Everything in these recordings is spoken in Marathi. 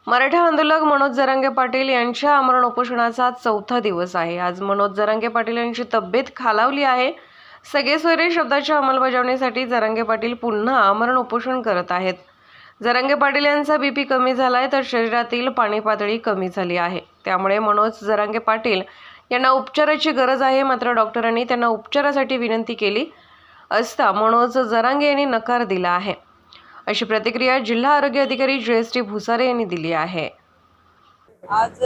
मराठा आंदोलक मनोज जरांगे पाटील यांच्या आमरण उपोषणाचा चौथा दिवस आहे। आज मनोज जरांगे पाटील यांची तब्येत खालावली आहे। सगळे सोयरे शब्दाच्या अंमलबजावणीसाठी जरांगे पाटील पुन्हा आमरण उपोषण करत आहेत। जरांगे पाटील यांचा बीपी कमी झालाय तर शरीरातील पाणी पातळी कमी झाली आहे। त्यामुळे मनोज जरांगे पाटील यांना उपचाराची गरज आहे। मात्र डॉक्टरांनी त्यांना उपचारासाठी विनंती केली असता मनोज जरांगे यांनी नकार दिला आहे, अशी प्रतिक्रिया जिल्हा आरोग्य अधिकारी जयश्री भुसारे यांनी दिली आहे। आज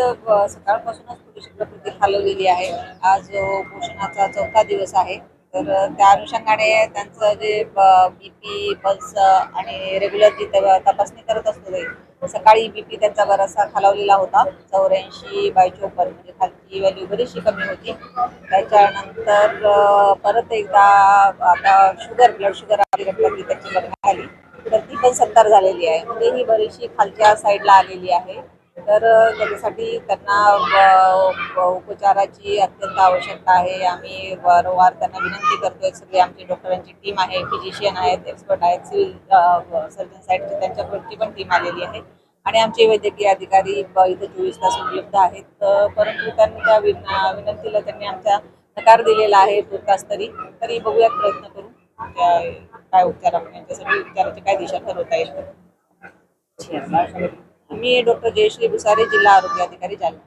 सकाळपासूनच थोडीशी प्रकृती खालवलेली आहे। आज उपोषणाचा चौथा दिवस आहे। तर त्या अनुषंगाने त्यांचं जे बीपी पल्स आणि रेग्युलर जी तपासणी करत असतो ते सकाळी बीपी त्यांचा बराचसा खालावलेला होता। 84/54 म्हणजे खालची व्हॅल्यू बरीचशी कमी होती। त्याच्यानंतर परत एकदा आता ब्लड शुगर रक्तातली त्याची बघण्यात आली तर ती पण 70 झालेली आहे। म्हणजे ही बरीचशी खालच्या साईडला आलेली आहे। तर त्याच्यासाठी त्यांना उपचाराची अत्यंत आवश्यकता आहे। आम्ही वारंवार त्यांना विनंती करतोय। सगळी आमची डॉक्टरांची टीम आहे, फिजिशियन आहेत, एक्सपर्ट आहेत, सिव्हिल सर्जन साईडची त्यांच्याकडची पण टीम आलेली आहे आणि आमचे वैद्यकीय अधिकारी इथं 24 तास उपलब्ध आहेत। परंतु त्यांच्या विनंतीला त्यांनी आमचा नकार दिलेला आहे 2 तास तरी बघूयात, प्रयत्न करू काय उपचार आपण यांच्यासाठी उपचाराची काय दिशा ठरवता येईल। मी डॉक्टर जयश्री भुसारे, जिल्हा आरोग्य अधिकारी जालना।